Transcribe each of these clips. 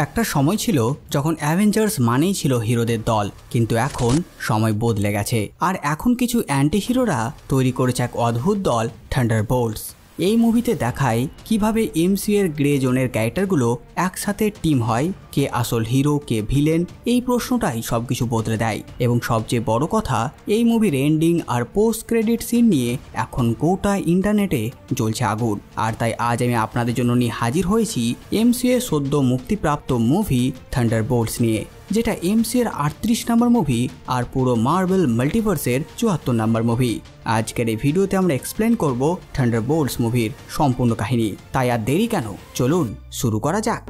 একটা সময় ছিল যখন অ্যাভেঞ্জার্স মানেই ছিল হিরোদের দল, কিন্তু এখন সময় বদলে গেছে। আর এখন কিছু অ্যান্টি হিরোরা তৈরি করেছে এক অদ্ভুত দল, থান্ডারবোল্টস। এই মুভিতে দেখায় কিভাবে এমসিইউ এর গ্রে জোনের ক্যারেক্টারগুলো একসাথে টিম হয়, কে আসল হিরো কে ভিলেন, এই প্রশ্নটাই সবকিছু বদলে দেয়। এবং সবচেয়ে বড় কথা, এই মুভির এন্ডিং আর পোস্ট ক্রেডিট সিন নিয়ে এখন গোটা ইন্টারনেটে জ্বলছে আগুন। আর তাই আজ আমি আপনাদের জন্য নিয়ে হাজির হয়েছি এমসিইউ এর সদ্য মুক্তিপ্রাপ্ত মুভি থান্ডারবোল্টস নিয়ে, যেটা এমসিইউ এর 38 নম্বর মুভি আর পুরো মার্বেল মাল্টিভার্সের 74 নম্বর মুভি। আজকের এই ভিডিওতে আমরা এক্সপ্লেন করব থান্ডারবোল্টস মুভির সম্পূর্ণ কাহিনী। তাই আর দেরি কেন, চলুন শুরু করা যাক।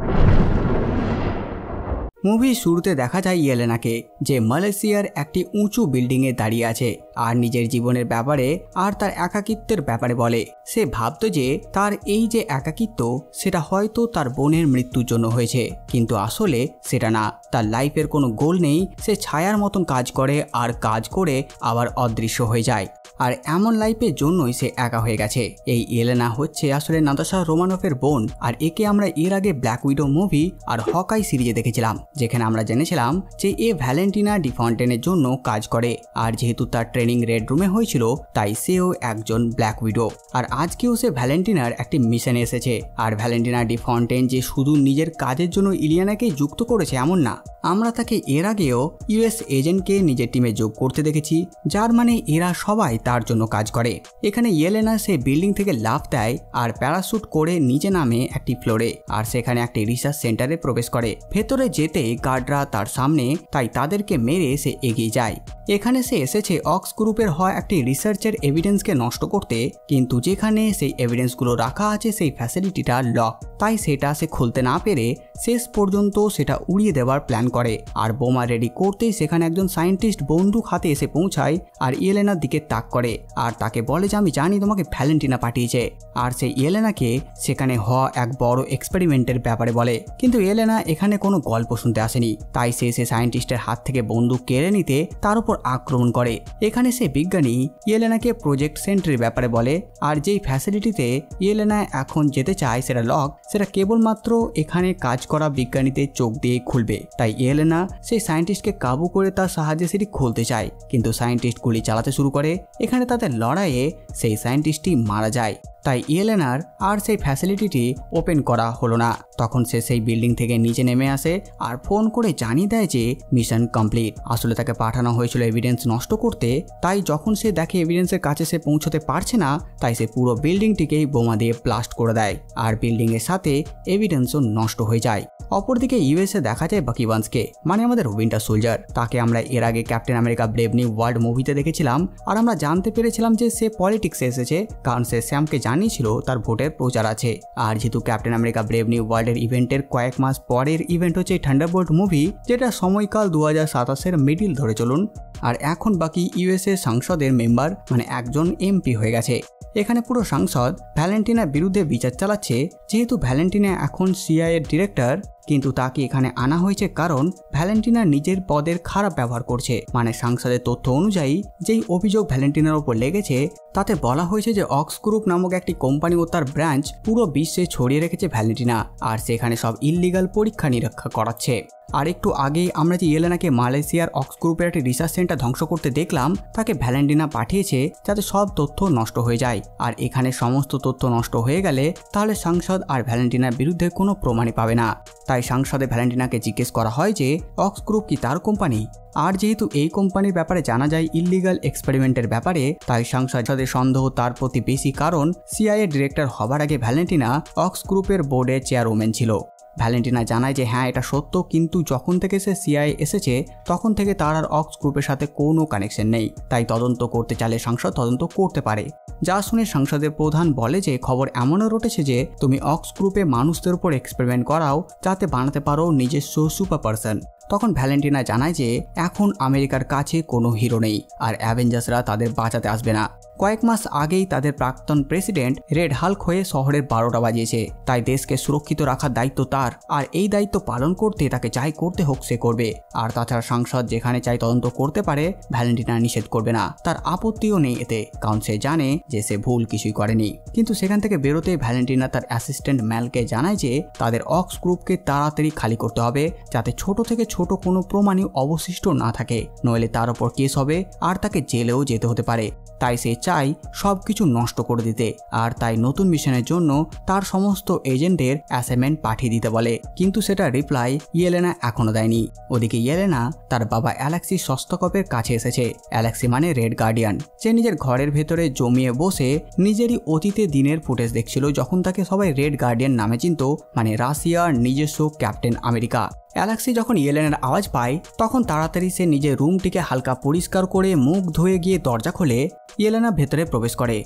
মুভির শুরুতে দেখা যায় ইয়েলেনাকে, যে মালয়েশিয়ার একটি উঁচু বিল্ডিংয়ে দাঁড়িয়ে আছে আর নিজের জীবনের ব্যাপারে আর তার একাকিত্বের ব্যাপারে বলে। সে ভাবত যে তার এই যে একাকিত্ব, সেটা হয়তো তার বোনের মৃত্যুর জন্য হয়েছে, কিন্তু আসলে সেটা না। তার লাইফের কোনো গোল নেই, সে ছায়ার মতন কাজ করে আর কাজ করে আবার অদৃশ্য হয়ে যায়। আর এমন লাইফের জন্যই সে একা হয়ে গেছে। এই ইয়েলেনা হচ্ছে আসলে নাতাশা রোমানফের বোন, আর একে আমরা এর আগে ব্ল্যাক উইডো মুভি আর হকাই সিরিজে দেখেছিলাম, যেখানে আমরা জেনেছিলাম যে এ ভ্যালেন্টিনা ডি ফন্টেনের জন্য কাজ করে। আর যেহেতু তার ট্রেনিং রেড রুমে হয়েছিল, তাই সেও একজন ব্ল্যাক উইডো। আর আজকেও সে ভ্যালেন্টিনার একটি মিশনে এসেছে। আর ভ্যালেন্টিনা ডি ফন্টেন যে শুধু নিজের কাজের জন্য ইলিয়ানাকে যুক্ত করেছে এমন না, আমরা তাকে এর আগেও ইউএস এজেন্টকে নিজের টিমে যোগ করতে দেখেছি, যার মানে এরা সবাই তার জন্য কাজ করে। এখানে ইয়েলেনা সে বিল্ডিং থেকে লাফ দেয় আর প্যারাশুট করে নিচে নামে একটি ফ্লোরে, আর সেখানে একটি রিসার্চ সেন্টারে প্রবেশ করে। ভেতরে যেতে গার্ডরা তার সামনে, তাই তাদেরকে মেরে সে এগিয়ে যায়। এখানে সে এসেছে অক্স গ্রুপের হয় একটি রিসার্চের এভিডেন্সকে নষ্ট করতে, কিন্তু যেখানে সেই এভিডেন্সগুলো রাখা আছে সেই ফ্যাসিলিটিটা লক, তাই সেটা সে খুলতে না পেরে শেষ পর্যন্ত সেটা উড়িয়ে দেওয়ার প্ল্যান করে। আর বোমা রেডি করতেই সেখানে একজন সায়েন্টিস্ট বন্দুক হাতে এসে পৌঁছায় আর ইয়েলেনার দিকে তাক করে আর তাকে বলে যে আমি জানি তোমাকে ভ্যালেন্টিনা পাঠিয়েছে। আর সেই ইয়েলেনাকে সেখানে হওয়া এক বড় এক্সপেরিমেন্টের ব্যাপারে বলে, কিন্তু ইয়েলেনা এখানে কোনো গল্প শুনতে আসেনি, তাই সে সায়েন্টিস্টের হাত থেকে বন্দুক কেড়ে নিতে তার উপর আক্রমণ করে। এখানে সে বিজ্ঞানী ইয়েলেনাকে প্রজেক্ট সেন্ট্রির ব্যাপারে বলে, আর যেই ফ্যাসিলিটিতে ইয়েলেনা এখন যেতে চায় সেটা লক, সেটা কেবলমাত্র এখানে কাজ করা বিজ্ঞানীদের চোখ দিয়ে খুলবে। তাই ইয়েলেনা সেই সায়েন্টিস্টকে কাবু করে তার সাহায্যে সেটি খুলতে চায়, কিন্তু সায়েন্টিস্ট গুলি চালাতে শুরু করে। এখানে তাদের লড়াইয়ে সেই সায়েন্টিস্টটি মারা যায়, তাই ইয়েলেনার আর সেই ফ্যাসিলিটিটি ওপেন করা হলো না। তখন সে সেই বিল্ডিং থেকে নিচে নেমে আসে আর ফোন করে জানিয়ে দেয় যে মিশন কমপ্লিট। আসলে তাকে পাঠানো হয়েছিল এভিডেন্স নষ্ট করতে, তাই যখন সে দেখে এভিডেন্সের কাছে সে পৌঁছতে পারছে না, তাই সে পুরো বিল্ডিংটিকেই বোমা দিয়ে ব্লাস্ট করে দেয় আর বিল্ডিং এর সাথে এভিডেন্সও নষ্ট হয়ে যায়। অপরদিকে ইউএসএ দেখা যায় বাকি বান্সকে, মানে আমাদের উইন্টার সোলজার। তাকে আমরা এর আগে captain America brave new world মুভিতে দেখেছিলাম, আর আমরা জানতে পেরেছিলাম যে সে পলিটিক্সে এসেছে, কারণ সে স্যামকে জানিয়েছিল তার ভোটের প্রচার আছে। আর যেহেতু ক্যাপ্টেন আমেরিকা ব্রেভ নিউ ওয়ার্ল্ডের ইভেন্টের কয়েক মাস পরের ইভেন্ট হচ্ছে থান্ডারবোল্ট মুভি, যেটা সময়কাল 2027-এর মিডিল ধরে চলুন। আর এখন বাকি ইউএসএ সংসদের মেম্বার মানে একজন এমপি হয়ে গেছে। এখানে পুরো সংসদ ভ্যালেন্টিনার বিরুদ্ধে বিচার চালাচ্ছে, যেহেতু ভ্যালেন্টিনা এখন সিআইএর ডিরেক্টর, কিন্তু তাকে এখানে আনা হয়েছে কারণ ভ্যালেন্টিনা নিজের পদের খারাপ ব্যবহার করছে। মানে সংসদের তথ্য অনুযায়ী যেই অভিযোগ ভ্যালেন্টিনার উপর লেগেছে, তাতে বলা হয়েছে যে অক্স গ্রুপ নামক একটি কোম্পানি ও তার ব্রাঞ্চ পুরো বিশ্বে ছড়িয়ে রেখেছে ভ্যালেন্টিনা, আর সেখানে সব ইললিগাল পরীক্ষা নিরীক্ষা করাচ্ছে। আর একটু আগেই আমরা যে ইয়েলেনাকে মালয়েশিয়ার অক্স গ্রুপের একটি রিসার্চ সেন্টার ধ্বংস করতে দেখলাম, তাকে ভ্যালেন্টিনা পাঠিয়েছে যাতে সব তথ্য নষ্ট হয়ে যায়। আর এখানে সমস্ত তথ্য নষ্ট হয়ে গেলে তাহলে সংসদ আর ভ্যালেন্টিনার বিরুদ্ধে কোনো প্রমাণই পাবে না। তাই সংসদে ভ্যালেন্টিনাকে জিজ্ঞেস করা হয় যে অক্স গ্রুপ কি তার কোম্পানি। আর যেহেতু এই কোম্পানির ব্যাপারে জানা যায় ইললিগাল এক্সপেরিমেন্টের ব্যাপারে, তাই সংসদের সন্দেহ তার প্রতি বেশি, কারণ সিআইএ ডিরেক্টর হবার আগে ভ্যালেন্টিনা অক্স গ্রুপের বোর্ডের চেয়ারম্যান ছিল। ভ্যালেন্টিনা জানায় যে হ্যাঁ এটা সত্য, কিন্তু যখন থেকে সে সিআইএ এসেছে তখন থেকে তার আর অক্স গ্রুপের সাথে কোনো কানেকশন নেই, তাই তদন্ত করতে চাইলে সংসদ তদন্ত করতে পারে। যা শুনে সংসদের প্রধান বলে যে খবর এমনও রটেছে যে তুমি অক্স গ্রুপে মানুষদের উপর এক্সপেরিমেন্ট করাও যাতে বানাতে পারো নিজস্ব সুপার পারসন। তখন ভ্যালেন্টিনা জানায় যে এখন আমেরিকার কাছে কোনো হিরো নেই আর অ্যাভেঞ্জার্সরা তাদের বাঁচাতে আসবে না। কয়েক মাস আগেই তাদের প্রাক্তন প্রেসিডেন্ট রেড হাল্ক হয়ে শহরের 12টা বাজিয়েছে, তাই দেশকে সুরক্ষিত রাখার দায়িত্ব তার, আর এই দায়িত্ব পালন করতে তাকে যাই করতে হোক সে করবে। আর তাছাড়া সাংসদ যেখানে চাই তদন্ত করতে পারে, ভ্যালেন্টিনা নিষেধ করবে না, তার আপত্তিও নেই এতে, কারণ সে জানে যে সে ভুল কিছুই করেনি। কিন্তু সেখান থেকে বেরোতে ভ্যালেন্টিনা তার অ্যাসিস্ট্যান্ট ম্যালকে জানায় যে তাদের অক্স গ্রুপকে তাড়াতাড়ি খালি করতে হবে, যাতে ছোট থেকে ছোট কোনো প্রমাণই অবশিষ্ট না থাকে, নইলে তার উপর কেস হবে আর তাকে জেলেও যেতে হতে পারে। তাই সে চাই সবকিছু নষ্ট করে দিতে, আর তাই নতুন মিশনের জন্য তার সমস্ত এজেন্টদের অ্যাসাইনমেন্ট পাঠিয়ে দিতে বলে। কিন্তু সেটা রিপ্লাই ইয়েলেনা এখনো দেয়নি। ওদিকে ইয়েলেনা তার বাবা অ্যালেক্সি শস্তাকপের কাছে এসেছে। অ্যালেক্সি মানে রেড গার্ডিয়ান। সে নিজের ঘরের ভেতরে জমিয়ে বসে নিজেরই অতীতে দিনের ফুটেজ দেখছিল, যখন তাকে সবাই রেড গার্ডিয়ান নামে চিনত, মানে রাশিয়ার নিজস্ব ক্যাপ্টেন আমেরিকা। অ্যালেক্সি যখন ইয়েলেনার আওয়াজ পায় তখন তাড়াতাড়ি সে নিজের রুমটিকে হালকা পরিষ্কার করে মুখ ধুয়ে গিয়ে দরজা খোলে। ইয়েলেনা ভেতরে প্রবেশ করে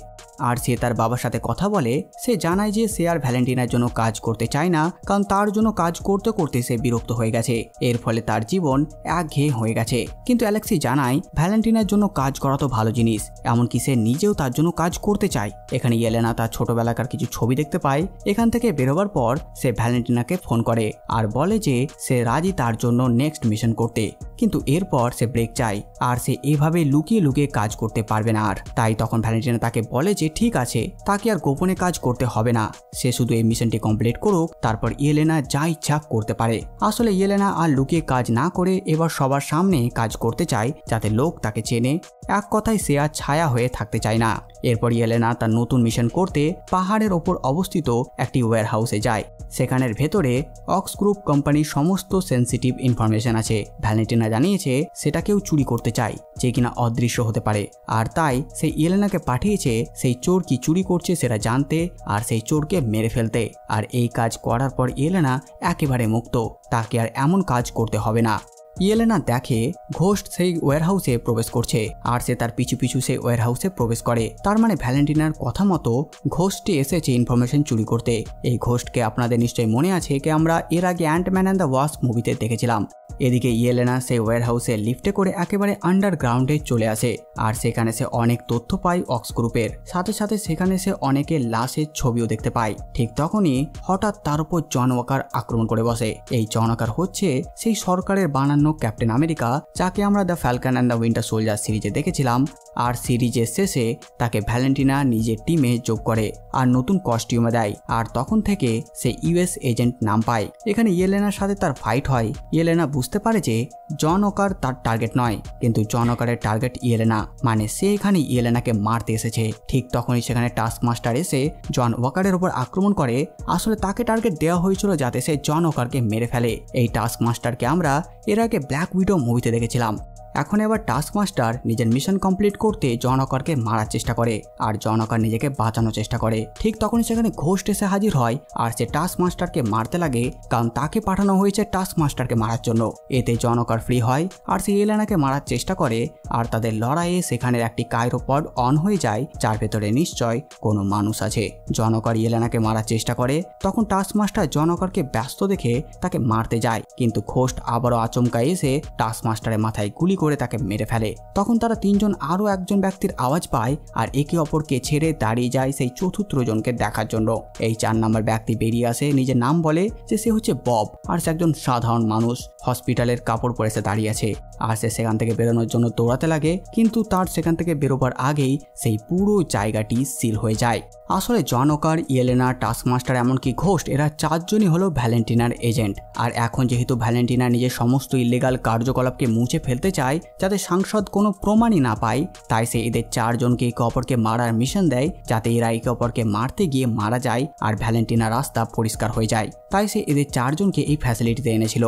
আর সে তার বাবার সাথে কথা বলে। সে জানায় যে সে আর ভ্যালেন্টিনার জন্য কাজ করতে চায় না, কারণ তার জন্য কাজ করতে করতে সে বিরক্ত হয়ে গেছে, এর ফলে তার জীবন একঘেয়ে হয়ে গেছে। কিন্তু অ্যালেক্সি জানায় ভ্যালেন্টিনার জন্য কাজ করা তো ভালো জিনিস, এমনকি সে নিজেও তার জন্য কাজ করতে চায়। এখানে ইয়েলেনা তার ছোটবেলাকার কিছু ছবি দেখতে পায়। এখান থেকে বেরোবার পর সে ভ্যালেন্টিনাকে ফোন করে আর বলে যে সে রাজি তার জন্য নেক্সট মিশন করতে, কিন্তু এরপর সে ব্রেক চায় আর সে এভাবে লুকিয়ে লুকিয়ে কাজ করতে পারবে না আর। তাই তখন ভ্যালেন্টিনা তাকে বলে যে ঠিক আছে, তাকে আর গোপনে কাজ করতে হবে না, সে শুধু এই মিশনটি কমপ্লিট করুক, তারপর ইয়েলেনা যা ইচ্ছা করতে পারে। আসলে ইয়েলেনা আর লুকিয়ে কাজ না করে এবার সবার সামনে কাজ করতে চায়, যাতে লোক তাকে চেনে। এক কথায় সে আর ছায়া হয়ে থাকতে চায় না। এরপর ইয়েলেনা তার নতুন মিশন করতে পাহাড়ের ওপর অবস্থিত একটি ওয়্যার হাউসে যায়। সেখানের ভেতরে অক্স গ্রুপ কোম্পানির সমস্ত সেন্সিটিভ ইনফরমেশন আছে। ভ্যালেন্টিনা জানিয়েছে সেটা কেউ চুরি করতে চায়, যে কিনা অদৃশ্য হতে পারে, আর তাই সে ইয়েলেনাকে পাঠিয়েছে সেই চোর কি চুরি করছে সেটা জানতে আর সেই চোরকে মেরে ফেলতে। আর এই কাজ করার পর ইয়েলেনা একেবারে মুক্ত, তাকে আর এমন কাজ করতে হবে না। ইয়েলেনা দেখে ঘোস্ট সেই ওয়্যারহাউসে প্রবেশ করছে আর সে তার পিছু পিছু সেই ওয়্যারহাউসে প্রবেশ করে। তার মানে ভ্যালেন্টিনার কথা মতো ঘোস্টটি এসেছে ইনফরমেশন চুরি করতে। এই ঘোস্টকে আপনাদের নিশ্চয়ই মনে আছে যে আমরা এর আগে অ্যান্টম্যান অ্যান্ড দ্য ওয়াস্প মুভিতে দেখেছিলাম। এদিকে ইয়েলেনা সেই ওয়্যারহাউসে লিফটে করে একেবারে আন্ডারগ্রাউন্ডে চলে আসে আর সেখানে সে অনেক তথ্য পায় অক্স গ্রুপের, সাথে সাথে সেখানে সে অনেকের লাশের ছবিও দেখতে পায়। ঠিক তখনই হঠাৎ তার উপর জন ওয়াকার আক্রমণ করে বসে। এই জন ওয়াকার হচ্ছে সেই সরকারের বানানো ক্যাপ্টেন আমেরিকা, যাকে আমরা the Falcon and the winter soldier সিরিজে দেখেছিলাম। আর সিরিজের শেষে তাকে ভ্যালেন্টিনা নিজের টিমে যোগ করে আর নতুন কস্টিউমে দেয়, আর তখন থেকে সে ইউএস এজেন্ট নাম পায়। এখানে ইয়েলেনার সাথে তার ফাইট হয়। ইয়েলেনা বুঝতে পারে যে জন ওয়াকার তার টার্গেট নয়, কিন্তু জন ওয়াকারের টার্গেট ইয়েলেনা, মানে সে এখানে ইয়েলেনাকে মারতে এসেছে। ঠিক তখনই সেখানে টাস্ক মাস্টার এসে জন ওয়াকারের উপর আক্রমণ করে। আসলে তাকে টার্গেট দেওয়া হয়েছিল যাতে সে জন ওয়াকারকে মেরে ফেলে। এই টাস্ক মাস্টারকে আমরা এর আগে ব্ল্যাক উইডো মুভিতে দেখেছিলাম। এখন এবার টাস্ক মাস্টার নিজের মিশন কমপ্লিট করতে জন ওয়াকারকে মারার চেষ্টা করে আর জন ওয়াকার নিজেকে বাঁচানোর চেষ্টা করে। ঠিক তখনই সেখানে ঘোস্ট এসে হাজির হয় আর সে টাস্ক মাস্টারকে মারতে লাগে, কারণ তাকে পাঠানো হয়েছে টাস্ক মাস্টারকে মারার জন্য। এতে জন ওয়াকার ফ্রি হয় আর সে ইয়েলেনাকে মারার চেষ্টা করে, আর তাদের লড়াইয়ে সেখানের একটি কাইরোপড অন হয়ে যায়, যার ভেতরে নিশ্চয় কোনো মানুষ আছে। জন ওয়াকার ইয়েলেনাকে মারার চেষ্টা করে, তখন টাস্ক মাস্টার জন ওয়াকারকে ব্যস্ত দেখে তাকে মারতে যায়, কিন্তু ঘোস্ট আবারও আচমকা এসে টাস্ক মাস্টারের মাথায় গুলি করে তাকে মেরে ফেলে। তখন তারা তিনজন আরো একজন ব্যক্তির আওয়াজ পায় আর একে অপরকে ছেড়ে দাঁড়িয়ে যায় সেই চতুর্থ জনকে দেখার জন্য। এই 4 নম্বর ব্যক্তি বেরিয়ে আসে, নিজের নাম বলে যে সে হচ্ছে বব, আর সে একজন সাধারণ মানুষ, হসপিটালের কাপড় পরে সে দাঁড়িয়ে আছে। আর সে সেখান থেকে বেরোনোর জন্য দৌড়াতে লাগে, কিন্তু তার সেখান থেকে বেরোবার আগেই সেই পুরো জায়গাটি সিল হয়ে যায়। আসলে জন ওয়াকার, ইয়েলেনা, টাস্ক মাস্টার এমনকি ঘোস্ট, এরা 4 জনই হলো ভ্যালেন্টিনার এজেন্ট। আর এখন যেহেতু ভ্যালেন্টিনা নিজের সমস্ত ইল্লিগাল কার্যকলাপকে মুছে ফেলতে চায় যাতে সাংসদ কোনো প্রমাণই না পায়, তাই সে এদের 4 জনকে একে অপরকে মারার মিশন দেয়, যাতে এরা একে অপরকে মারতে গিয়ে মারা যায় আর ভ্যালেন্টিনার রাস্তা পরিষ্কার হয়ে যায়। তাই সে এদের 4 জনকে এই ফ্যাসিলিটিতে এনেছিল।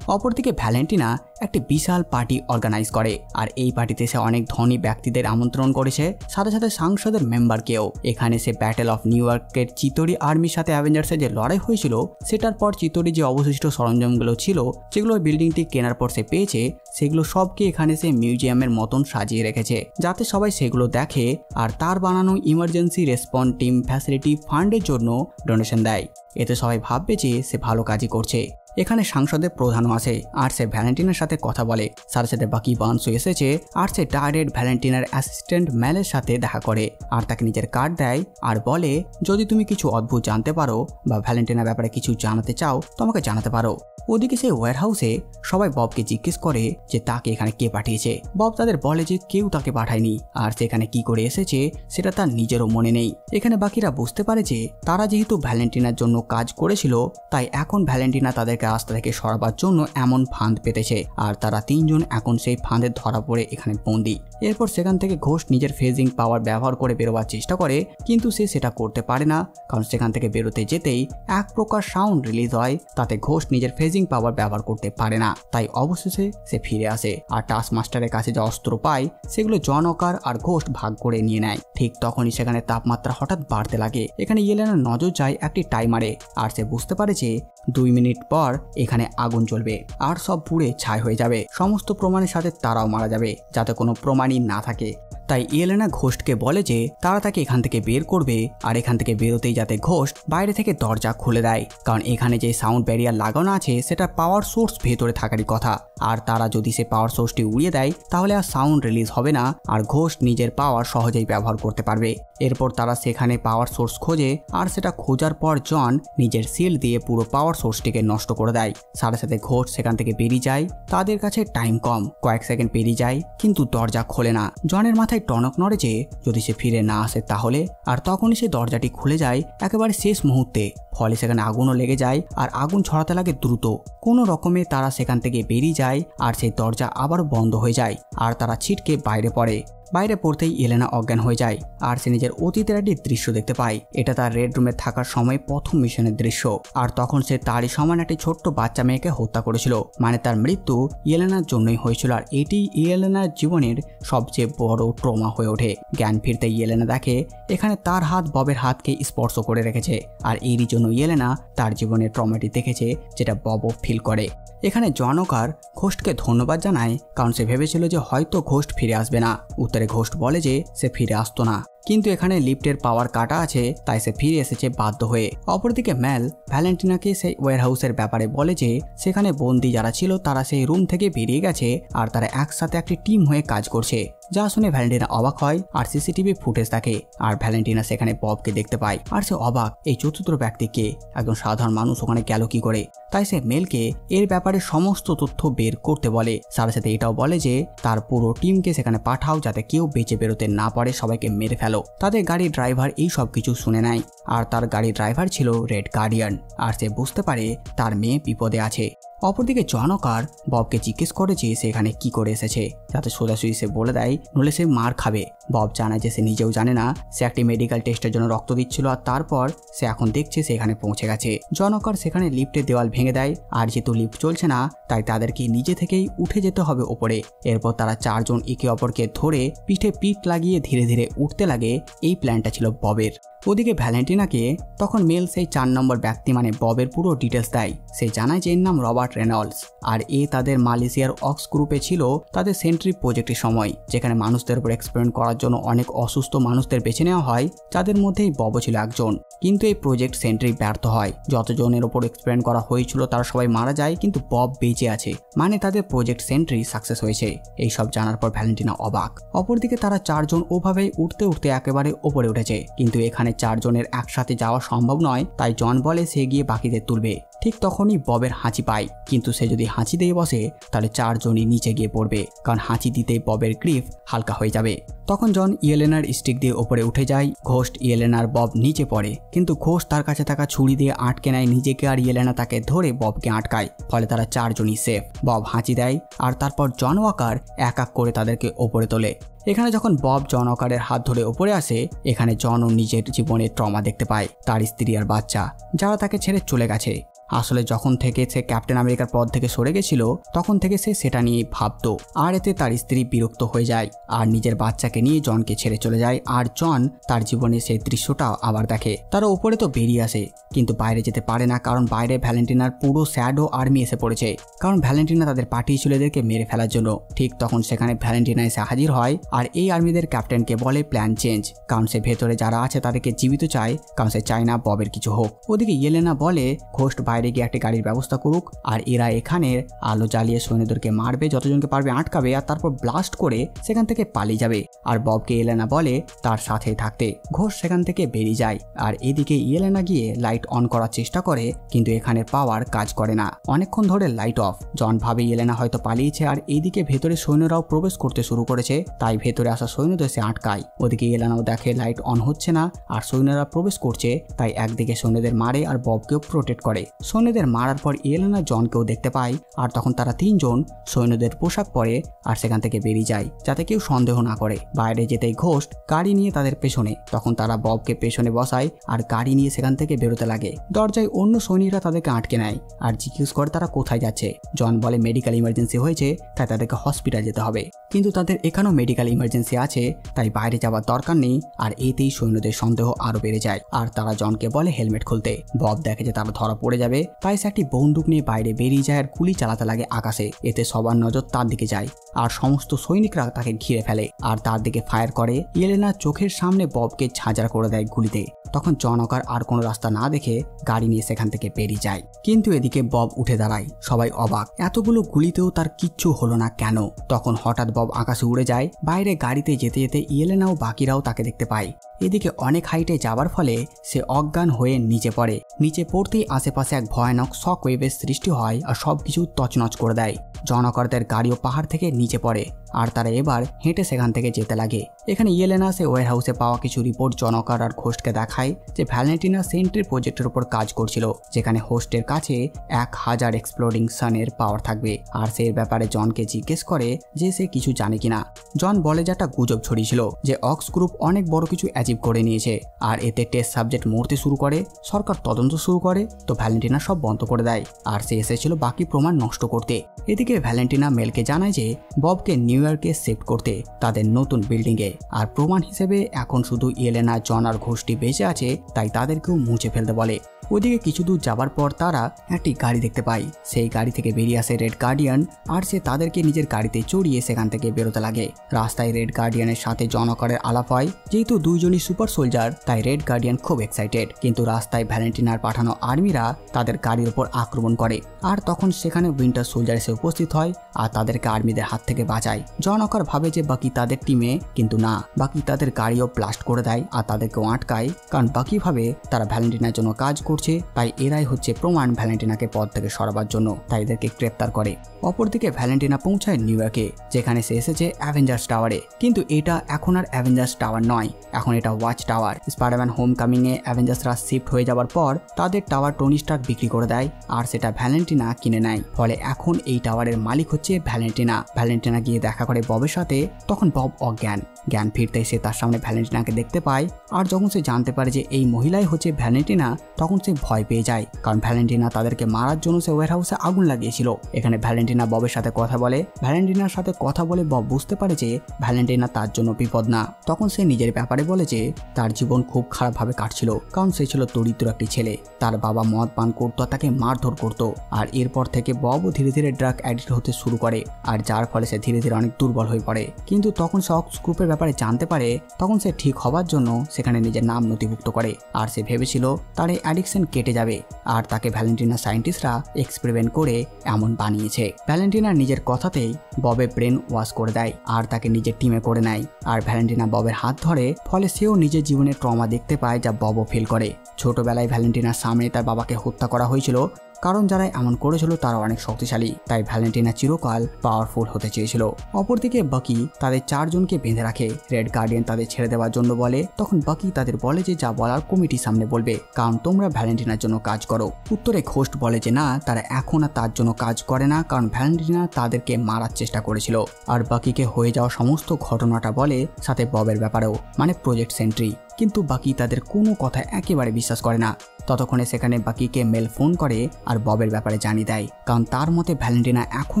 অপরদিকে ভ্যালেন্টিনা একটি বিশাল পার্টি অর্গানাইজ করে আর এই পার্টিতে সে অনেক ধনী ব্যক্তিদের আমন্ত্রণ করেছে, সাথে সাথে সাংসদের মেম্বারকেও। এখানে সে ব্যাটেল অফ নিউ ইয়র্কের চিতরি আর্মির সাথে অ্যাভেঞ্জার্সের যে লড়াই হয়েছিল সেটার পর চিতরি যে অবশিষ্ট সরঞ্জামগুলো ছিল, যেগুলো বিল্ডিংটি কেনার পর সে পেয়েছে, সেগুলো সবকে এখানে সে মিউজিয়ামের মতন সাজিয়ে রেখেছে, যাতে সবাই সেগুলো দেখে আর তার বানানো ইমার্জেন্সি রেসপন্স টিম ফ্যাসিলিটি ফান্ডের জন্য ডোনেশন দেয়। এতে সবাই ভাববে যে সে ভালো কাজই করছে। এখানে সাংসদের প্রধানও আসে আর সে ভ্যালেন্টিনার সাথে কথা বলে। সাথে সাথে বাকি বার্নসও এসেছে আর সে ডাইরেক্ট ভ্যালেন্টিনার অ্যাসিস্ট্যান্ট ম্যালের সাথে দেখা করে আর তাকে নিজের কার্ড দেয় আর বলে যদি তুমি কিছু অদ্ভুত জানতে পারো বা ভ্যালেন্টিনার ব্যাপারে কিছু জানাতে চাও তো আমাকে জানাতে পারো। ওদিকে সেই ওয়্যারহাউসে সবাই ববকে জিজ্ঞেস করে যে তাকে এখানে কে পাঠিয়েছে। বব তাদের বলে যে কেউ তাকে পাঠায়নি আর সেখানে কি করে এসেছে সেটা তার নিজেরও মনে নেই। এখানে বাকিরা বুঝতে পারে যে তারা যেহেতু ভ্যালেন্টিনার জন্য কাজ করেছিল তাই এখন ভ্যালেন্টিনা তাদেরকে রাস্তা থেকে সরাবার জন্য এমন ফাঁদ পেতেছে আর তারা তিনজন এখন সেই ফাঁদে ধরা পড়ে এখানে বন্দী। এরপর সেখান থেকে ঘোষ নিজের ফেজিং পাওয়ার ব্যবহার করে বেরোবার চেষ্টা করে কিন্তু সে সেটা করতে পারে না, কারণ সেখান থেকে বেরোতে যেতেই এক প্রকার সাউন্ড রিলিজ হয়, তাতে ঘোষ নিজের ফেজিং পাওয়ার ব্যবহার করতে পারে না। তাই অবশেষে সে ফিরে আসে আর টাস্ক মাস্টারের কাছে যে অস্ত্র পায় সেগুলো জন ওয়াকার আর ঘোষ ভাগ করে নিয়ে নেয়। ঠিক তখনই সেখানে তাপমাত্রা হঠাৎ বাড়তে লাগে। এখানে ইয়েলেনার নজর যায় একটি টাইমারে আর সে বুঝতে পারে যে 2 মিনিট পর এখানে আগুন জ্বলবে আর সব পুড়ে ছাই হয়ে যাবে। সমস্ত প্রমাণের সাথে তারাও মারা যাবে যাতে কোনো প্রমাণই না থাকে। তাই ইয়েলেনা ঘোষকে বলে যে তারা তাকে এখান থেকে বের করবে আর এখান থেকে বেরোতেই যাতে ঘোষ বাইরে থেকে দরজা খুলে দেয়, কারণ এখানে যে সাউন্ড ব্যারিয়ার লাগানো আছে সেটা পাওয়ার সোর্স ভেতরে থাকারই কথা আর তারা যদি সে পাওয়ার সোর্সটি উড়িয়ে দেয় তাহলে আর সাউন্ড রিলিজ হবে না আর ঘোষ নিজের পাওয়ার সহজেই ব্যবহার করতে পারবে। এরপর তারা সেখানে পাওয়ার সোর্স খোঁজে আর সেটা খোঁজার পর জন নিজের সিল দিয়ে পুরো পাওয়ার সোর্সটিকে নষ্ট করে দেয়। সাথে সাথে ঘোষ সেখান থেকে বেরিয়ে যায়। তাদের কাছে টাইম কম, কয়েক সেকেন্ড পেরিয়ে যায় কিন্তু দরজা খোলে না। জনের মাথায় টনক নড়ে যে যদি সে ফিরে না আসে তাহলে, আর তখনই সে দরজাটি খুলে যায় একেবারে শেষ মুহূর্তে। ফলে সেখানে আগুনও লেগে যায় আর আগুন ছড়াতে লাগে দ্রুত। কোনো রকমে তারা সেখান থেকে বেরিয়ে যায় আর সেই দরজা আবার বন্ধ হয়ে যায় আর তারা ছিটকে বাইরে পড়ে। বাইরে পড়তেই ইয়েলেনা অজ্ঞান হয়ে যায় আর সে নিজের অতীতের একটি দৃশ্য দেখতে পায়। এটা তার রেড রুমে থাকার সময় প্রথম মিশনের দৃশ্য আর তখন সে তারই সমান একটি ছোট্ট বাচ্চা মেয়েকে হত্যা করেছিল। মানে তার মৃত্যু ইয়েলেনার জন্যই হয়েছিল আর এটি ইয়েলেনার জীবনের সবচেয়ে বড় ট্রমা হয়ে ওঠে। জ্ঞান ফিরতে ইয়েলেনা দেখে এখানে তার হাত ববের হাতকে স্পর্শ করে রেখেছে আর এরই জন্য ইয়েলেনা তার জীবনের ট্রমাটি দেখেছে যেটা ববও ফিল করে। এখানে জন ওয়াকার ঘোস্টকে ধন্যবাদ জানায় কারণ সে ভেবেছিল যে হয়তো ঘোস্ট ফিরে আসবে না। উত্তরে ঘোস্ট বলে যে সে ফিরে আসতো না, কিন্তু এখানে লিফটের পাওয়ার কাটা আছে তাই সে ফিরে এসেছে বাধ্য হয়ে। অপরদিকে ম্যাল ভ্যালেন্টিনাকে সেই ওয়্যারহাউসের ব্যাপারে বলে যে সেখানে বন্দি যারা ছিল তারা সেই রুম থেকে বেরিয়ে গেছে আর তারা একসাথে একটি টিম হয়ে কাজ করছে। যা শুনে ভ্যালেন্টিনা অবাক হয় আর সিসিটিভি ফুটেজ দেখে আর ভ্যালেন্টিনা সেখানে ববকে দেখতে পায় আর সে অবাক এই চতুর্থ ব্যক্তিকে, একজন সাধারণ মানুষ ওখানে গেল কি করে। তাই সে মেলকে এর ব্যাপারে সমস্ত তথ্য বের করতে বলে। সাথে সাথে এটাও বলে যে তার পুরো টিমকে সেখানে পাঠাও যাতে কেউ বেঁচে বেরোতে না পারে, সবাইকে মেরে ফেলো। তাদের গাড়ির ড্রাইভার এই সব কিছু শুনে নেয় আর তার গাড়ির ড্রাইভার ছিল রেড গার্ডিয়ান আর সে বুঝতে পারে তার মেয়ে বিপদে আছে। অপরদিকে জন ওয়াকার ববকে জিজ্ঞেস করে যে সে এখানে কি করে এসেছে, যাতে সোজাসুজি সে বলে দেয় নইলে সে মার খাবে। বব জানায় যে সে নিজেও জানে না, সে একটি মেডিকেল টেস্টের জন্য রক্ত দিচ্ছিল আর তারপর সে এখন দেখছে সে এখানে পৌঁছে গেছে। জন ওয়াকার সেখানে লিফটের দেওয়াল ভেঙে দেয় আর যেহেতু লিফট চলছে না তাই তাদেরকে নিজে থেকেই উঠে যেতে হবে ওপরে। এরপর তারা চারজন একে অপরকে ধরে পিঠে পিঠ লাগিয়ে ধীরে ধীরে উঠতে লাগে। এই প্ল্যানটা ছিল ববের। ওদিকে ভ্যালেন্টিনাকে তখন মেল সেই 4 নম্বর ব্যক্তি মানে ববের পুরো ডিটেলস দেয়। সে জানায় যে এর নাম রবার্ট রেনল্ডস আর এ তাদের মালয়েশিয়ার অক্স গ্রুপে ছিল তাদের সেন্ট্রি প্রজেক্টের সময়, যেখানে মানুষদের উপর এক্সপেরিমেন্ট করার জন্য অনেক অসুস্থ মানুষদের বেছে নেওয়া হয়, যাদের মধ্যেই বব ছিল একজন। কিন্তু এই প্রজেক্ট সেন্ট্রি ব্যর্থ হয়। যতজনের উপর এক্সপেরিমেন্ট করা হয়েছিল তারা সবাই মারা যায় কিন্তু বব বেঁচে আছে, মানে তাদের প্রজেক্ট সেন্ট্রি সাকসেস হয়েছে। এইসব জানার পর ভ্যালেন্টিনা অবাক। অপরদিকে তারা চারজন ওভাবেই উঠতে উঠতে একেবারে ওপরে উঠেছে, কিন্তু এখানে চারজনের একসাথে যাওয়া সম্ভব নয়। তাই জন বলে সে গিয়ে বাকিদের তুলবে। ঠিক তখনই ববের হাঁচি পায়, কিন্তু সে যদি হাঁচি দিয়ে বসে তাহলে চারজনই নিচে গিয়ে পড়বে, কারণ হাঁচি দিতেই ববের গ্রিফ হালকা হয়ে যাবে। তখন জন ইয়েলেনার স্টিক দিয়ে ওপরে উঠে যায়। ঘোস্ট ইয়েলেনার বব নিচে পড়ে, কিন্তু ঘোস্ট তার কাছে থাকা ছুরি দিয়ে আটকে নেয় নিজেকে আর ইয়েলেনা তাকে ধরে ববকে আটকায়। ফলে তারা চারজনই সেফ। বব হাঁচি দেয় আর তারপর জন ওয়াকার এক এক করে তাদেরকে ওপরে তোলে। এখানে যখন বব জন ওয়াকারের হাত ধরে ওপরে আসে, এখানে জনও নিজের জীবনে ট্রমা দেখতে পায়। তার স্ত্রী আর বাচ্চা যারা তাকে ছেড়ে চলে গেছে। আসলে যখন থেকে সে ক্যাপ্টেন আমেরিকার পদ থেকে সরে গেছিল তখন থেকে সে সেটা নিয়ে ভাবতো আর এতে তার স্ত্রী বিরক্ত হয়ে যায় আর নিজের বাচ্চাকে নিয়ে জনকে ছেড়ে চলে যায়। আর জন তার জীবনে সেই দৃশ্যটা আবার দেখে। তারা উপরে তো বেরিয়ে আসে কিন্তু বাইরে যেতে পারে না, কারণ বাইরে ভ্যালেন্টিনার পুরো শ্যাডো আর্মি এসে পড়েছে। কারণ ভ্যালেন্টিনা তাদের পাঠিয়েছিল এদেরকে মেরে ফেলার জন্য। ঠিক তখন সেখানে ভ্যালেন্টিনা এসে হাজির হয় আর এই আর্মিদের ক্যাপ্টেনকে বলে প্ল্যান চেঞ্জ, কারণ সে ভেতরে যারা আছে তাদেরকে জীবিত চায়, কারণ সে চায় না ববের কিছু হোক। ওদিকে ইয়েলেনা বলে ঘোস্ট বাইরে বাইরে গিয়ে একটা গাড়ির ব্যবস্থা করুক, আর এরা এখানে আলো জ্বালিয়ে সৈন্যদেরকে মারবে, যতজনকে পারবে আটকাবে, আর তারপর ব্লাস্ট করে সেখান থেকে পালিয়ে যাবে। আর ববকে ইয়েলেনা বলে তার সাথে থাকতে। ঘোষ সেখান থেকে বেরিয়ে যায়, আর এদিকে ইয়েলেনা গিয়ে লাইট অন করার চেষ্টা করে, কিন্তু এখানে পাওয়ার কাজ করে না। অনেকক্ষণ ধরে লাইট অফ। জন ভাবে ইয়েলেনা হয়তো পালিয়েছে, আর এইদিকে ভেতরে সৈন্যরাও প্রবেশ করতে শুরু করেছে, তাই ভেতরে আসা সৈন্যদের সে আটকায়। ওদিকে ইয়েলেনাও দেখে লাইট অন হচ্ছে না আর সৈন্যরা প্রবেশ করছে, তাই একদিকে সৈন্যদের মারে আর ববকেও প্রোটেক্ট করে। সৈন্যদের মারার পর ইয়েলেনা জনকেও দেখতে পায়, আর তখন তারা তিনজন সৈন্যদের পোশাক পরে আর সেখান থেকে বেরিয়ে যায়, যাতে কেউ সন্দেহ না করে। বাইরে যেতেই ঘোষ গাড়ি নিয়ে তাদের পেছনে, তখন তারা ববকে পেছনে বসায় আর গাড়ি নিয়ে সেখান থেকে বেরোতে লাগে। দরজায় অন্য সৈনিকরা তাদেরকে আটকে নেয় আর জিজ্ঞেস করে তারা কোথায় যাচ্ছে। জন বলে মেডিকেল ইমার্জেন্সি হয়েছে, তাই তাদেরকে হসপিটাল যেতে হবে, কিন্তু তাদের এখানেও মেডিকেল ইমার্জেন্সি আছে, তাই বাইরে যাওয়ার দরকার নেই। আর এতেই সৈন্যদের সন্দেহ আরো বেড়ে যায়, আর তারা জনকে বলে হেলমেট খুলতে। বব দেখে যে তারা ধরা পড়ে যাবে, তাই সে একটি বন্দুক নিয়ে বাইরে বেরিয়ে যায় আর গুলি চালাতে লাগে আকাশে। এতে সবার নজর তার দিকে যায়, আর সমস্ত সৈনিকরা তাকে ঘিরে ফেলে আর তার দিকে ফায়ার করে। ইয়েলেনা চোখের সামনে ববকে ঝাঁঝরা করে দেয় গুলিতে। তখন জনকার আর কোনো রাস্তা না দেখে গাড়ি নিয়ে সেখান থেকে বেরিয়ে যায়, কিন্তু এদিকে বব উঠে দাঁড়ায়। সবাই অবাক, এতগুলো গুলিতেও তার কিচ্ছু হলো না কেন। তখন হঠাৎ বব আকাশে উড়ে যায়। বাইরে গাড়িতে যেতে যেতে ইয়েলেনাও বাকিরাও তাকে দেখতে পায়। এদিকে অনেক হাইটে যাবার ফলে সে অজ্ঞান হয়ে নিচে পড়ে। নিচে পড়তেই আশেপাশে এক ভয়ানক শক ওয়েভের সৃষ্টি হয় আর সবকিছু তছনছ করে দেয়। জনকরদের গাড়িও পাহাড় থেকে নিচে পড়ে, আর তারা এবার হেঁটে সেখান থেকে যেতে লাগে। এখানে ইয়েলেনা সে ওয়ার হাউসে পাওয়া কিছু রিপোর্ট জনকার আর ঘোষকে দেখায় যে ভ্যালেন্টিনা সেন্ট্রি প্রজেক্টের উপর কাজ করছিল, যেখানে হোস্টের কাছে 1000 এক্সপ্লোডিং সানের পাওয়ার থাকবে। আর সে এর ব্যাপারে জনকে জিজ্ঞেস করে যে সে কিছু জানে কিনা। জন বলে যে একটা গুজব ছড়িয়েছিল যে অক্স গ্রুপ অনেক বড় কিছু অ্যাচিভ করে নিয়েছে, আর এতে টেস্ট সাবজেক্ট মরতে শুরু করে। সরকার তদন্ত শুরু করে, তো ভ্যালেন্টিনা সব বন্ধ করে দেয়, আর সে এসেছিল বাকি প্রমাণ নষ্ট করতে। এদিকে ভ্যালেন্টিনা মেলকে জানায় যে ববকে নিউ ইয়র্কে শিফট করতে তাদের নতুন বিল্ডিংয়ে, আর প্রমাণ হিসেবে এখন শুধু ইয়েলেনা, জন আর ঘোষটি বেঁচে আছে, তাই তাদেরকেও মুছে ফেলতে বলে। ওদিকে কিছু দূর যাবার পর তারা একটি গাড়ি দেখতে পায়। সেই গাড়ি থেকে বেরিয়ে আসে রেড গার্ডিয়ান, আর সে তাদেরকে নিজের গাড়িতে চড়িয়ে সেখান থেকে বেরোতে লাগে। রাস্তায় রেড গার্ডিয়ানের সাথে জনকারের আলাপ হয়। যেহেতু দুইজনই সুপার সোলজার, তাই রেড গার্ডিয়ান খুব এক্সাইটেড, কিন্তু রাস্তায় ভ্যালেন্টিনার পাঠানো আর্মিরা তাদের গাড়ির উপর আক্রমণ করে। আর তখন সেখানে উইন্টার সোলজার এসে উপস্থিত হয় আর তাদেরকে আর্মিদের হাত থেকে বাঁচায়। জনকার ভাবে যে বাকি তাদের টিমে, কিন্তু না, বাকি তাদের গাড়িও ব্লাস্ট করে দেয় আর তাদেরকেও আটকায়, কারণ বাকি ভাবে তারা ভ্যালেন্টিনার জন্য কাজ করছে, তাই এরাই হচ্ছে প্রমাণ ভ্যালেন্টিনাকে পদ থেকে সরাবার জন্য, তাই এদেরকে গ্রেপ্তার করে। অপরদিকে ভ্যালেন্টিনা পৌঁছায় নিউ ইয়র্কে, যেখানে সে এসেছে অ্যাভেঞ্জার্স টাওয়ারে। কিন্তু এটা এখন আর অ্যাভেঞ্জার্স টাওয়ার নয়, এখন এটা watch tower. Spiderman homecoming এ অ্যাভেঞ্জার্সরা শিফট হয়ে যাওয়ার পর তাদের টাওয়ার টনি স্টার্ক বিক্রি করে দেয়, আর সেটা ভ্যালেন্টিনা কিনে নেয়। ফলে এখন এই টাওয়ারের মালিক হচ্ছে ভ্যালেন্টিনা। ভ্যালেন্টিনা গিয়ে দেখা করে ববের সাথে, তখন বব অজ্ঞান। জ্ঞান ফিরতে সে তার সামনে ভ্যালেন্টিনাকে দেখতে পায়, আর যখন সে জানতে পারে যে এই মহিলাই হচ্ছে ভ্যালেন্টিনা, তখন সে ভয় পেয়ে যায়, কারণ ভ্যালেন্টিনা তাদেরকে মারার জন্য সে ওয়ার হাউসে আগুন লাগিয়েছিল। এখানে ভ্যালেন্টিনা ববের সাথে কথা বলে। ভ্যালেন্টিনার সাথে কথা বলে বব বুঝতে পারে যে ভ্যালেন্টিনা তার জন্য বিপদ না। তখন সে নিজের ব্যাপারে বলে যে তার জীবন খুব খারাপভাবে কাটছিল, কারণ সে ছিল দরিদ্র একটি ছেলে। তার বাবা মদ পান করতো, তাকে মারধর করতো, আর এরপর থেকে ববও ধীরে ধীরে ড্রাগ অ্যাডিক্ট হতে শুরু করে, আর যার ফলে সে ধীরে ধীরে অনেক দুর্বল হয়ে পড়ে। কিন্তু তখন সে অক্স গ্রুপের ব্যাপারে জানতে পারে, তখন সে ঠিক হবার জন্য সেখানে নিজের নাম নথিভুক্ত করে। আর সে ভেবেছিল তার এই অ্যাডিকশন কেটে যাবে, আর তাকে ভ্যালেন্টিনা সায়েন্টিস্টরা এক্সপেরিমেন্ট করে এমন বানিয়েছে। ভ্যালেন্টিনা নিজের কথাতেই ববে ব্রেন ওয়াশ করে দেয় আর তাকে নিজের টিমে করে নেয়। আর ভ্যালেন্টিনা ববের হাত ধরে, ফলে সেও নিজের জীবনে ট্রমা দেখতে পায় যা ববও ফিল করে। ছোটবেলায় ভ্যালেন্টিনার সামনে তার বাবাকে হত্যা করা হয়েছিল, কারণ যারা এমন করেছিল তারা অনেক শক্তিশালী, তাই ভ্যালেন্টিনা চিরকাল পাওয়ারফুল হতে চেয়েছিল। অপরদিকে বাকি তাদের 4 জনকে বেঁধে রাখে। রেড গার্ডিয়ান তাদের ছেড়ে দেওয়ার জন্য বলে, তখন বাকি তাদের বলে যে যা বলার কমিটির সামনে বলবে, কারণ তোমরা ভ্যালেন্টিনার জন্য কাজ করো। উত্তরে ঘোস্ট বলে যে না, তারা এখন আর তার জন্য কাজ করে না, কারণ ভ্যালেন্টিনা তাদেরকে মারার চেষ্টা করেছিল। আর বাকিকে হয়ে যাওয়া সমস্ত ঘটনাটা বলে, সাথে ববের ব্যাপারেও, মানে প্রজেক্ট সেন্ট্রি। কিন্তু বাকি তাদের কোনো কথা একেবারে বিশ্বাস করে না। ততক্ষণে সেখানে বাকিকে মেল ফোন করে আর ববের ব্যাপারে জানিয়ে দেয়, কারণ তার মতে ভ্যালেন্টিনা এখন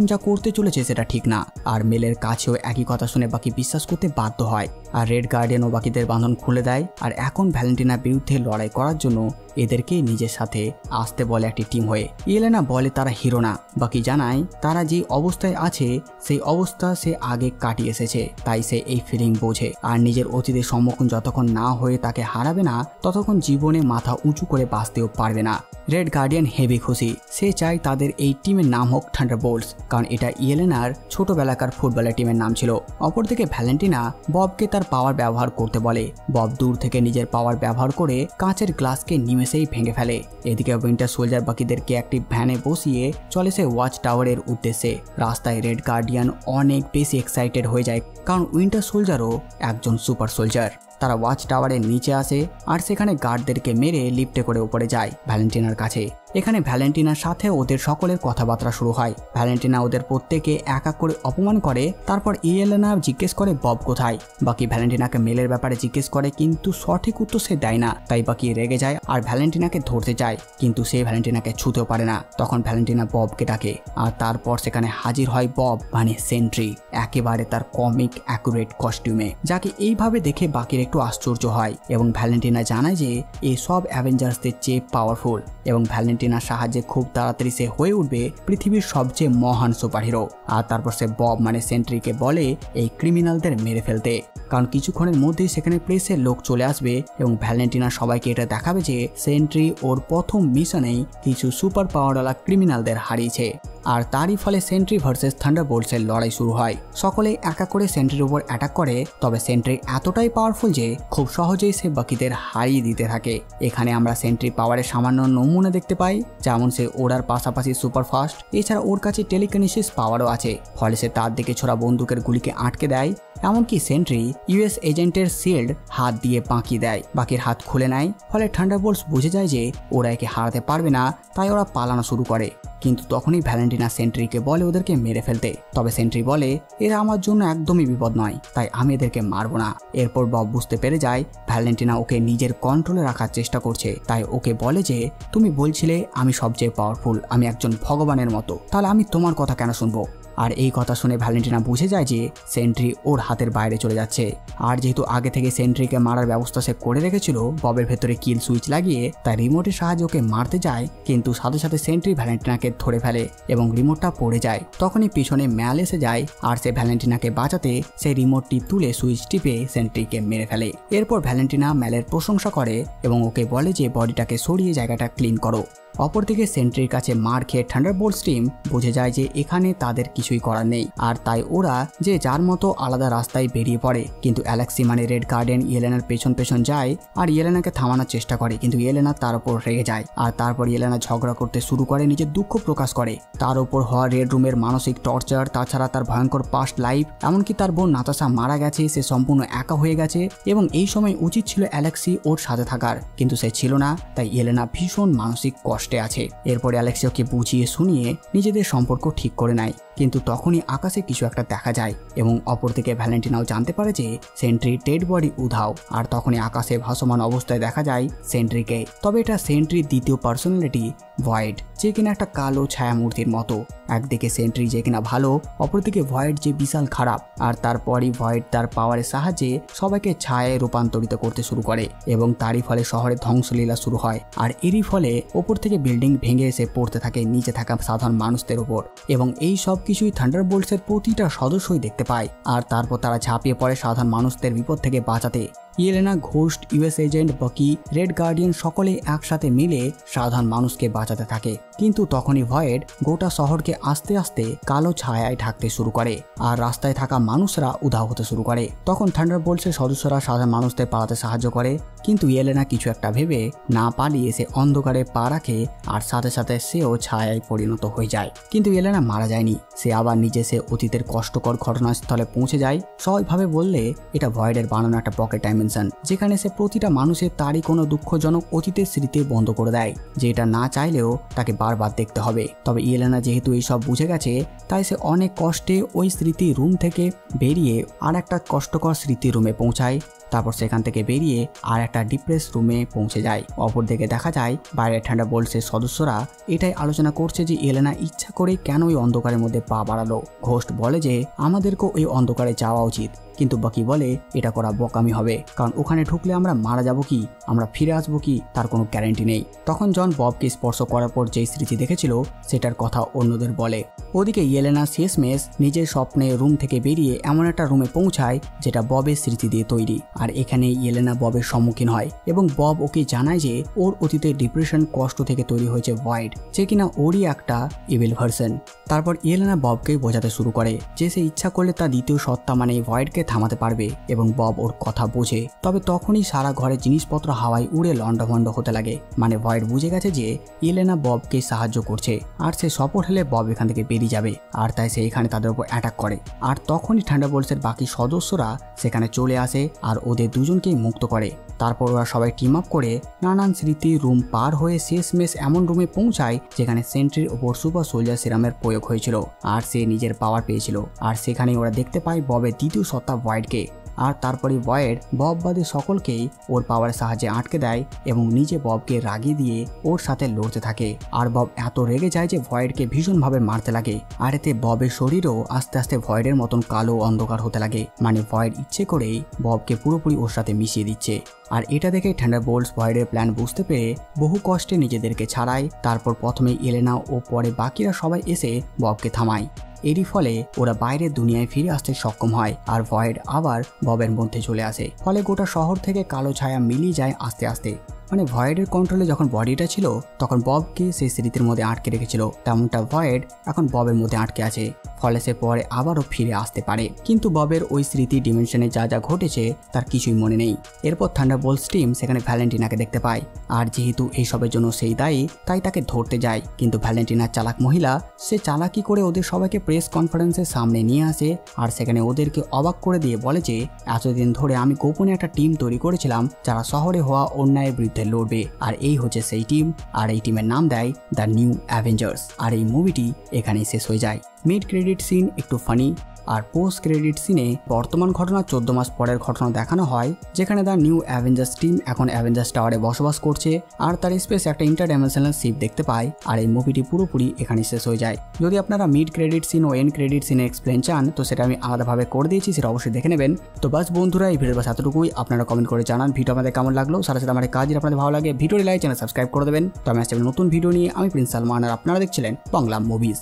যা করতে চলেছে সেটা ঠিক না। আর মেলের কাছেও একই কথা শুনে বাকি বিশ্বাস করতে বাধ্য হয়। আর রেড গার্ডিয়ানও বাকিদের বাঁধন খুলে দেয়, আর এখন ভ্যালেন্টিনার বিরুদ্ধে লড়াই করার জন্য এদেরকে নিজের সাথে আসতে বলে একটি টিম হয়ে। ইয়েলেনা বলে তারা হিরো না, বাকি জানায় তারা যে অবস্থায় আছে সেই অবস্থা সে আগে কাটিয়ে এসেছে, তাই সে এই ফিলিং বোঝে। আর নিজের অতীতের সম্মুখীন যতক্ষণ না হয়ে তাকে হারাবে না ততক্ষণ জীবনে মাথা উঁচু করে বাঁচতেও পারবে না। রেড গার্ডিয়ান হেভি খুশি, সে চায় তাদের এই টিমের নাম হোক থান্ডারবোল্টস, কারণ এটা ইয়েলেনার ছোটবেলাকার ফুটবলের টিমের নাম ছিল। অপরদিকে ভ্যালেন্টিনা ববকে তার পাওয়ার ব্যবহার করতে বলে। বব দূর থেকে নিজের পাওয়ার ব্যবহার করে কাঁচের গ্লাসকে নিমেষেই ভেঙে ফেলে। এদিকে উইন্টার সোলজার বাকিদেরকে একটি ভ্যানে বসিয়ে চলে সে ওয়াচ টাওয়ারের উদ্দেশ্যে। রাস্তায় রেড গার্ডিয়ান অনেক বেশি এক্সাইটেড হয়ে যায়, কারণ উইন্টার সোলজারও একজন সুপার সোলজার। তারা ওয়াচ টাওয়ারের নিচে আসে আর সেখানে গার্ডদেরকে মেরে লিফটে করে উপরে যায় ভ্যালেন্টিনার কাছে। এখানে ভ্যালেন্টিনার সাথে ওদের সকলের কথাবার্তা শুরু হয়। ভ্যালেন্টিনা ওদের প্রত্যেকে এক এক করে অপমান করে। তারপর ইয়েলেনা জিজ্ঞেস করে বব কোথায়। বাকি ভ্যালেন্টিনাকে মেলের ব্যাপারে জিজ্ঞেস করে, কিন্তু সঠিক উত্তর সে দেয় না। তাই বাকি রেগে যায় আর ভ্যালেন্টিনাকে ধরতে চায়, কিন্তু সে ভ্যালেন্টিনাকে ছুঁতেও পারে না। তখন ভ্যালেন্টিনা ববকে ডাকে আর তারপর সেখানে হাজির হয় বব, মানে সেন্ট্রি, একেবারে তার কমিক অ্যাকুরেট কস্টিউমে, যাকে এইভাবে দেখে বাকির একটু আশ্চর্য হয়। এবং ভ্যালেন্টিনা জানায় যে এই সব অ্যাভেঞ্জার্সদের চেয়ে পাওয়ারফুল এবং ভ্যালেন্টিনার সাহায্যে খুব তাড়াতাড়ি সে হয়ে উঠবে পৃথিবীর সবচেয়ে মহান সুপারহিরো। আর তারপর সে বব মানে সেন্ট্রিকে বলে এই ক্রিমিনালদের মেরে ফেলতে, কারণ কিছুক্ষণের মধ্যেই সেখানে প্রেসের লোক চলে আসবে এবং ভ্যালেন্টিনা সবাইকে এটা দেখাবে যে সেন্ট্রি ওর প্রথম মিশনেই কিছু সুপার পাওয়ারওয়ালা ক্রিমিনালদের হারিয়েছে। আর তারই ফলে সেন্ট্রি ভার্সেস থান্ডারবোল্টসের লড়াই শুরু হয়। সকলেই একা করে সেন্ট্রির উপর অ্যাটাক করে, তবে সেন্ট্রি এতটাই পাওয়ারফুল যে খুব সহজেই সে বাকিদের হারিয়ে দিতে থাকে। এখানে আমরা সেন্ট্রি পাওয়ারের সামান্য নমুনা দেখতে পাই, যেমন সে ওড়ার পাশাপাশি সুপার ফাস্ট, এছাড়া ওর কাছে টেলিকিনেসিস পাওয়ারও আছে, ফলে সে তার দিকে ছোড়া বন্দুকের গুলিকে আটকে দেয়। এমনকি সেন্ট্রি ইউএস এজেন্টের শিল্ড হাত দিয়ে বাঁকিয়ে দেয়, বাকির হাত খুলে নেয়। ফলে থান্ডারবোল্টস বুঝে যায় যে ওরা একে হারাতে পারবে না, তাই ওরা পালানো শুরু করে। কিন্তু তখনই ভ্যালেন্টিনা সেন্ট্রিকে বলে ওদেরকে মেরে ফেলতে, তবে সেন্ট্রি বলে এরা আমার জন্য একদমই বিপদ নয়, তাই আমি এদেরকে মারবো না। এরপর বব বুঝতে পেরে যায় ভ্যালেন্টিনা ওকে নিজের কন্ট্রোলে রাখার চেষ্টা করছে, তাই ওকে বলে যে তুমি বলছিলে আমি সবচেয়ে পাওয়ারফুল, আমি একজন ভগবানের মতো, তাহলে আমি তোমার কথা কেন শুনবো। আর এই কথা শুনে ভ্যালেন্টিনা বুঝে যায় যে সেন্ট্রি ওর হাতের বাইরে চলে যাচ্ছে। আর যেহেতু আগে থেকে সেন্ট্রিকে মারার ব্যবস্থা সে করে রেখেছিল ববের ভেতরে কিল সুইচ লাগিয়ে, তাই রিমোটের সাহায্যে ওকে মারতে যায়, কিন্তু সাথে সাথে সেন্ট্রি ভ্যালেন্টিনাকে ধরে ফেলে এবং রিমোটটা পড়ে যায়। তখনই পিছনে ম্যাল এসে যায় আর সে ভ্যালেন্টিনাকে বাঁচাতে সেই রিমোটটি তুলে সুইচ টিপে সেন্ট্রিকে মেরে ফেলে। এরপর ভ্যালেন্টিনা ম্যালের প্রশংসা করে এবং ওকে বলে যে বডিটাকে সরিয়ে জায়গাটা ক্লিন করো। অপরদিকে সেন্ট্রির কাছে মার খেয়ে থান্ডারবোল্টস টিম বুঝে যায় যে এখানে তাদের কিছুই করার নেই, আর তাই ওরা যে যার মতো আলাদা রাস্তায় বেরিয়ে পড়ে। কিন্তু অ্যালেক্সি মানে রেড গার্ডিয়ান ইয়েলেনার পেছন পেছন যায় আর ইয়েলেনাকে থামানোর চেষ্টা করে, কিন্তু ইয়েলেনা তার উপর রেগে যায়। আর তারপর ইয়েলেনা ঝগড়া করতে শুরু করে, নিজের দুঃখ প্রকাশ করে তার উপর হওয়া রেড রুমের মানসিক টর্চার, তাছাড়া তার ভয়ঙ্কর পাস্ট লাইফ, এমনকি তার বোন নাতাশা মারা গেছে, সে সম্পূর্ণ একা হয়ে গেছে এবং এই সময় উচিত ছিল অ্যালেক্সি ওর সাথে থাকার, কিন্তু সে ছিল না। তাই ইয়েলেনা ভীষণ মানসিক কষ্টে আছে। এরপরে অ্যালেক্সি ওকে বুঝিয়ে শুনিয়ে নিজেদের সম্পর্ক ঠিক করে নেয়, কিন্তু তখনই আকাশে কিছু একটা দেখা যায় এবং অপরদিকে ভ্যালেন্টিনাও জানতে পারে যে সেন্ট্রি ডেড বডি উধাও। আর তখনই আকাশে ভাসমান অবস্থায় দেখা যায় সেন্ট্রিকে, তবে এটা সেন্ট্রির দ্বিতীয় পার্সোনালিটি ভয়েড, যে কিনা একটা কালো ছায়া মূর্তির মতো। একদিকে সেন্ট্রি যে কিনা ভালো, অপরদিকে ভয়েড যে বিশাল খারাপ। আর তারপরই ভয়েড তার পাওয়ারের সাহায্যে সবাইকে ছায়ায় রূপান্তরিত করতে শুরু করে এবং তারই ফলে শহরে ধ্বংসলীলা শুরু হয়। আর এরই ফলে ওপর থেকে বিল্ডিং ভেঙে এসে পড়তে থাকে নিচে থাকা সাধারণ মানুষদের উপর, এবং এই সব কিছুই থান্ডারবোল্টসের প্রতিটা সদস্যই দেখতে পায়। আর তারপর তারা ঝাঁপিয়ে পড়ে সাধারণ মানুষদের বিপদ থেকে বাঁচাতে। ইয়েলেনা, ঘোস্ট, ইউএস এজেন্ট, বাকি, রেড গার্ডিয়ান সকলে একসাথে মিলে সাধারণ মানুষকে বাঁচাতে থাকে। কিন্তু তখনই ভয়েড গোটা শহরকে আস্তে আস্তে কালো ছায়ায় ঢাকতে শুরু করে আর রাস্তায় থাকা মানুষরা উধাও হতে শুরু করে। তখন থান্ডারবোল্টসের সদস্যরা সাধারণ মানুষদের পালাতে সাহায্য করে, কিন্তু ইয়েলেনা কিছু একটা ভেবে না পালিয়ে সে অন্ধকারে পা রাখে আর সাথে সাথে সেও ছায়ায় পরিণত হয়ে যায়। কিন্তু ইয়েলেনা মারা যায়নি, সে আবার নিজে সে অতীতের কষ্টকর ঘটনাস্থলে পৌঁছে যায়। সহজভাবে বললে এটা ভয়েডের বানানো একটা পকেট ডাইমেনশন, যেখানে সে প্রতিটা মানুষের তারই কোনো দুঃখজনক অতীতের স্মৃতি বন্ধ করে দেয়, যেটা না চাইলেও তাকে বারবার দেখতে হবে। তবে ইয়েলেনা যেহেতু এইসব বুঝে গেছে, তাই সে অনেক কষ্টে ওই স্মৃতি রুম থেকে বেরিয়ে আর একটা কষ্টকর স্মৃতি রুমে পৌঁছায়। তারপর সেখান থেকে বেরিয়ে আর একটা ডিপ্রেস রুমে পৌঁছে যায়। অপরদিকে দেখা যায় বাইরে থান্ডারবোল্টসের সদস্যরা এটাই আলোচনা করছে যে ইয়েলেনা ইচ্ছা করে কেন ওই অন্ধকারের মধ্যে পা বাড়ালো। ঘোস্ট বলে যে আমাদেরকেও ওই অন্ধকারে যাওয়া উচিত, কিন্তু বাকি বলে এটা করা বোকামি হবে, কারণ ওখানে ঢুকলে আমরা মারা যাব কি, আমরা ফিরে আসবো কি তার কোনো গ্যারান্টি নেই। তখন জন ববকে স্পর্শ করার পর যেই স্মৃতি দেখেছিল সেটার কথা অন্যদের বলে। ওদিকে ইয়েলেনা শেষমেশ নিজের স্বপ্নে রুম থেকে বেরিয়ে এমন একটা রুমে পৌঁছায় যেটা ববের স্মৃতি দিয়ে তৈরি। আর এখানে ইয়েলেনা ববের সম্মুখীন হয় এবং বব ওকে জানায় যে ওর অতীতের ডিপ্রেশন কষ্ট থেকে তৈরি হয়েছে ভয়েড, যে কিনা ওরই একটা ইভিল ভার্সন। তারপর ইয়েলেনা ববকে বোঝাতে শুরু করে যে সে ইচ্ছা করলে তার দ্বিতীয় সত্তা মানে ভয়েডকে থামাতে পারবে এবং বব ওর কথা বোঝে। তবে তখনই সারা ঘরের জিনিসপত্র হাওয়ায় উড়ে লন্ডভন্ড হতে লাগে, মানে ভয়েড বুঝে গেছে যে ইয়েলেনা ববকে সাহায্য করছে আর সে সফল হলে বব এখান থেকে বেরিয়ে যাবে, আর তাই সে এখানে তাদের উপর অ্যাটাক করে। আর তখনই থান্ডারবোল্টসের বাকি সদস্যরা সেখানে চলে আসে আর ওদের দুজনকেই মুক্ত করে। তারপর ওরা সবাই টিম আপ করে নানান স্মৃতি রুম পার হয়ে শেষমেশ এমন রুমে পৌঁছায় যেখানে সেন্ট্রির ওপর সুপার সোলজার সিরামের প্রয়োগ হয়েছিল আর সে নিজের পাওয়ার পেয়েছিল। আর সেখানে ওরা দেখতে পায় ববের দ্বিতীয় সত্তা ভয়েডকে। আর তারপরে ভয়েড বব বাদে সকলকেই ওর পাওয়ারের সাহায্যে আটকে দেয় এবং নিজে ববকে রাগিয়ে দিয়ে ওর সাথে লড়তে থাকে। আর বব এত রেগে যায় যে ভয়েডকে ভীষণভাবে মারতে লাগে। আর এতে ববের শরীরও আস্তে আস্তে ভয়েডের মতন কালো অন্ধকার হতে লাগে, মানে ভয়েড ইচ্ছে করেই ববকে পুরোপুরি ওর সাথে মিশিয়ে দিচ্ছে। আর এটা দেখে থান্ডারবোল্টস ভয়েডের প্ল্যান বুঝতে পেরে বহু কষ্টে নিজেদেরকে ছাড়ায়। তারপর প্রথমে ইয়েলেনা ও পরে বাকিরা সবাই এসে ববকে থামায়। এরই ফলে ওরা বাইরের দুনিয়ায় ফিরে আসতে সক্ষম হয় আর ভয়েড আবার ববের মধ্যে চলে আসে। ফলে গোটা শহর থেকে কালো ছায়া মিলিয়ে যায় আস্তে আস্তে। মানে ভয়েডের কন্ট্রোলে যখন বডিটা ছিল তখন ববকে সেই স্মৃতির মধ্যে আটকে রেখেছিল, তেমনটা ভয়েড এখন ববের মধ্যে আটকে আছে। ফলে সে পরে আবারও ফিরে আসতে পারে, কিন্তু ববের ওই স্মৃতি ডিমেনশনে যা যা ঘটেছে তার কিছুই মনে নেই। এরপর থান্ডারবোল্টস টিম সেখানে ভ্যালেন্টিনাকে দেখতে পায়, আর যেহেতু এইসবের জন্য সেই দায়ী তাই তাকে ধরতে যায়। কিন্তু ভ্যালেন্টিনার চালাক মহিলা সে চালাকি করে ওদের সবাইকে প্রেস কনফারেন্সের সামনে নিয়ে আসে আর সেখানে ওদেরকে অবাক করে দিয়ে বলে যে এতদিন ধরে আমি গোপনে একটা টিম তৈরি করেছিলাম যারা শহরে হওয়া অন্যায়ের বিরুদ্ধে লড়বে, আর এই হচ্ছে সেই টিম। আর এই টিমের নাম দেয় দ্য নিউ অ্যাভেঞ্জার্স। আর এই মুভিটি এখানেই শেষ হয়ে যায়। মিড ক্রেডিট সিন একটু ফানি, আর পোস্ট ক্রেডিট সিনে বর্তমান ঘটনা 14 মাস পরের ঘটনা দেখানো হয়, যেখানে দ্য নিউ অ্যাভেঞ্জার্স টিম এখন অ্যাভেঞ্জার্স টাওয়ারে বসবাস করছে আর তার স্পেস একটা ইন্টারডাইমেনশনাল শিপ দেখতে পায়। আর এই মুভিটি পুরোপুরি এখানে শেষ হয়ে যায়। যদি আপনারা মিড ক্রেডিট সিন ও এন্ড ক্রেডিট সিনে এক্সপ্লেন চান তো সেটা আমি আলাদাভাবে করে দিয়েছি, সেটা অবশ্যই দেখে নেবেন। তো বাস বন্ধুরা, এই ভিডিওর বাস এতটুকুই। আপনারা কমেন্ট করে জানান ভিডিও আপনাদের কেমন লাগলো, সাথে সাথে আমার কাজ যদি আপনাদের ভালো লাগে ভিডিওটি লাইক চ্যানেল সাবস্ক্রাইব করে দেবেন। তো আমি আসছি নতুন ভিডিও নিয়ে। আমি প্রিন্স সালমান আর আপনারা দেখছিলেন বাংলা মুভিজ।